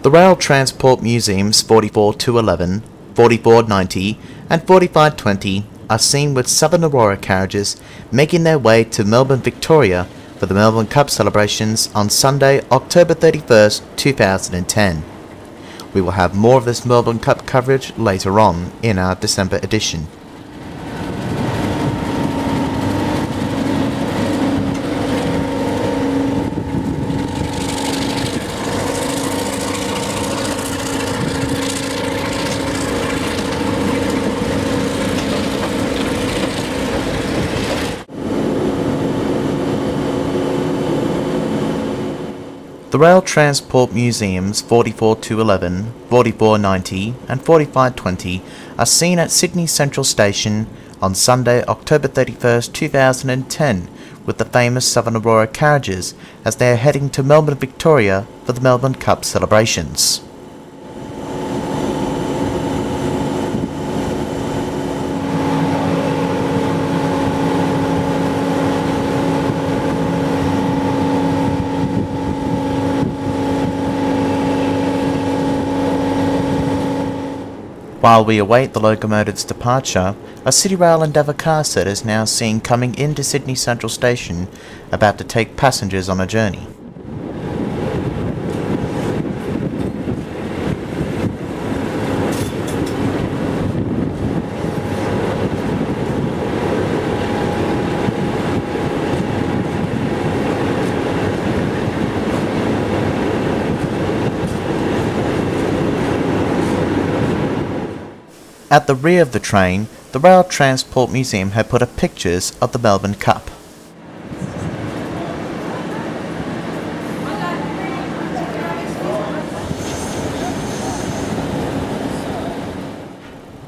The Rail Transport Museum's 44-11, 44-90 and 45-20 are seen with Southern Aurora carriages making their way to Melbourne, Victoria for the Melbourne Cup celebrations on Sunday, October 31st, 2010. We will have more of this Melbourne Cup coverage later on in our December edition. The Rail Transport Museum's 44-11, 44-90 and 45-20 are seen at Sydney Central Station on Sunday, October 31st, 2010 with the famous Southern Aurora carriages as they are heading to Melbourne, Victoria for the Melbourne Cup celebrations. While we await the locomotive's departure, a City Rail Endeavour car set is now seen coming into Sydney Central Station, about to take passengers on a journey. At the rear of the train, the Rail Transport Museum had put up pictures of the Melbourne Cup.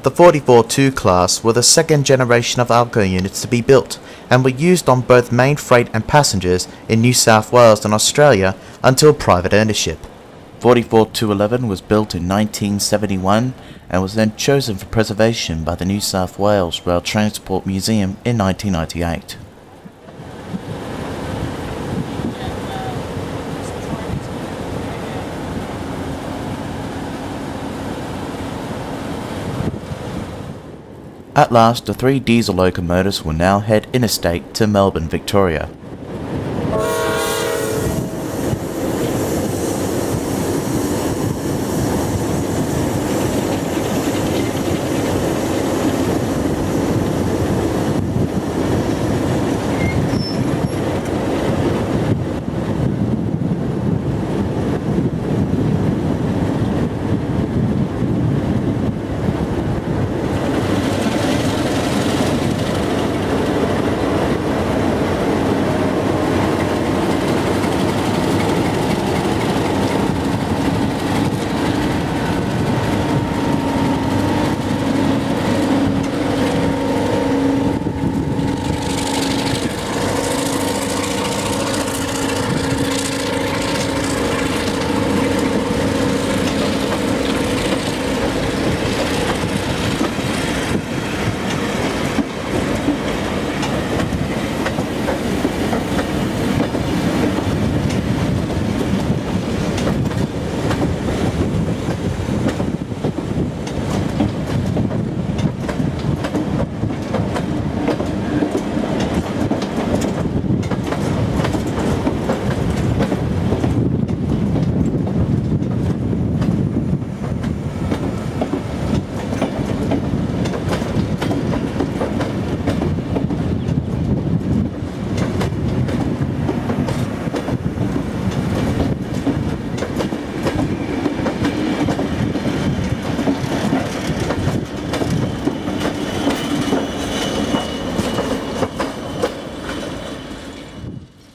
The 44-2 class were the second generation of Alco units to be built and were used on both main freight and passengers in New South Wales and Australia until private ownership. 44-11 was built in 1971 and was then chosen for preservation by the New South Wales Rail Transport Museum in 1998. At last, the 3 diesel locomotives will now head interstate to Melbourne, Victoria.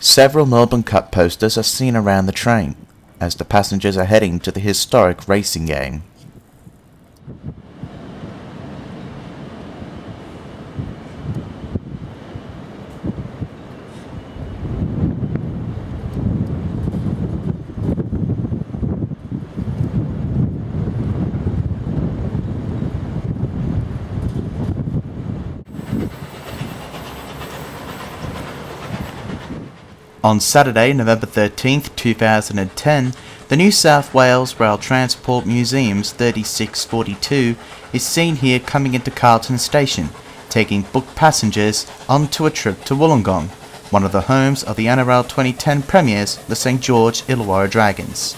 Several Melbourne Cup posters are seen around the train, as the passengers are heading to the historic racing game. On Saturday, November 13th, 2010, The New South Wales Rail Transport Museum's 3642 is seen here coming into Carlton Station, taking booked passengers onto a trip to Wollongong, one of the homes of the NRL 2010 premiers, the St George Illawarra Dragons.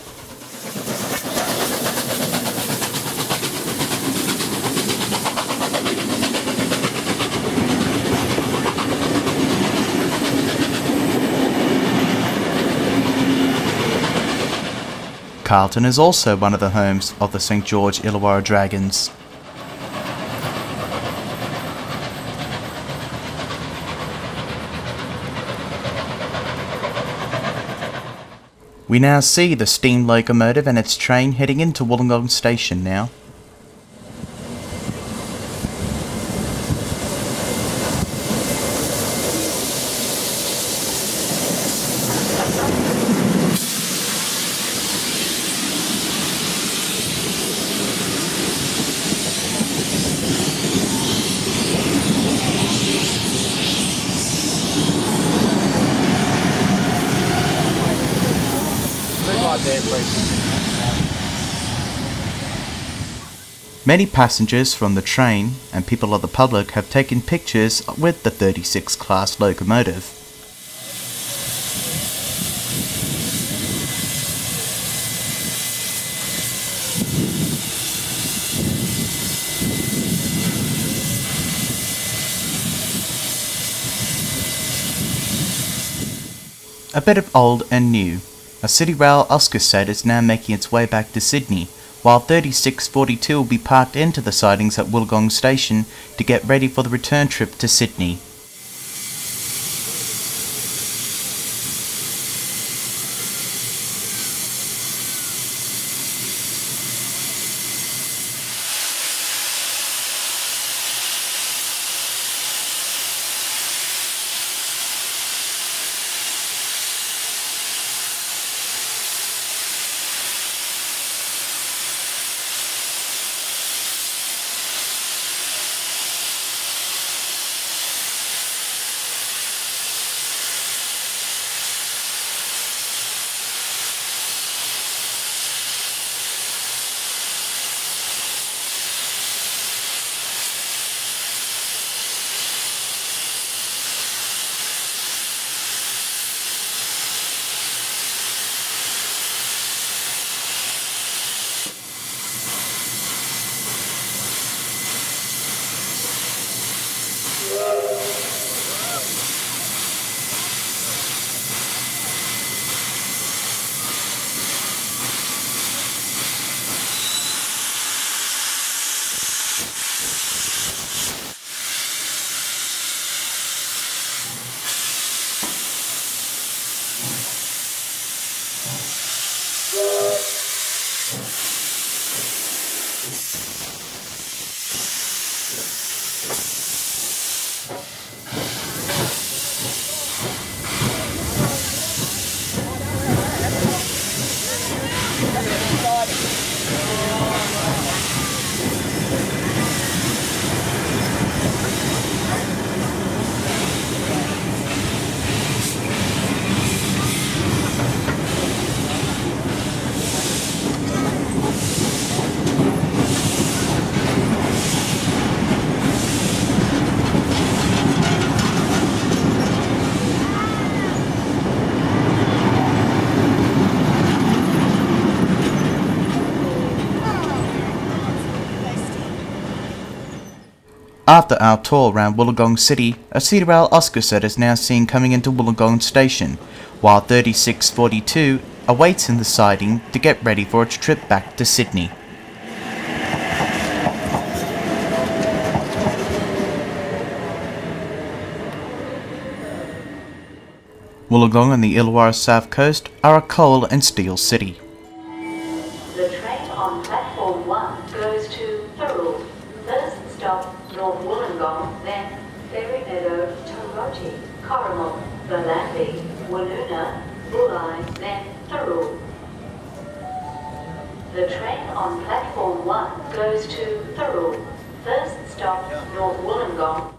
Carlton is also one of the homes of the St George Illawarra Dragons. We now see the steam locomotive and its train heading into Wollongong Station now. Many passengers from the train and people of the public have taken pictures with the 36 class locomotive. A bit of old and new. A City Rail Oscar set is now making its way back to Sydney, while 3642 will be parked into the sidings at Wollongong Station to get ready for the return trip to Sydney. After our tour around Wollongong City, a City Rail Oscar set is now seen coming into Wollongong Station, while 3642 awaits in the siding to get ready for its trip back to Sydney. Wollongong and the Illawarra South Coast are a coal and steel city. The train on platform 1 goes to Thirlmere. First stop North Wollongong, then Thirlmere, Taroti, Corrimal, Berlandy, Woonona, Bulli, then Thirlmere. The train on platform 1 goes to Thirlmere. First stop North Wollongong,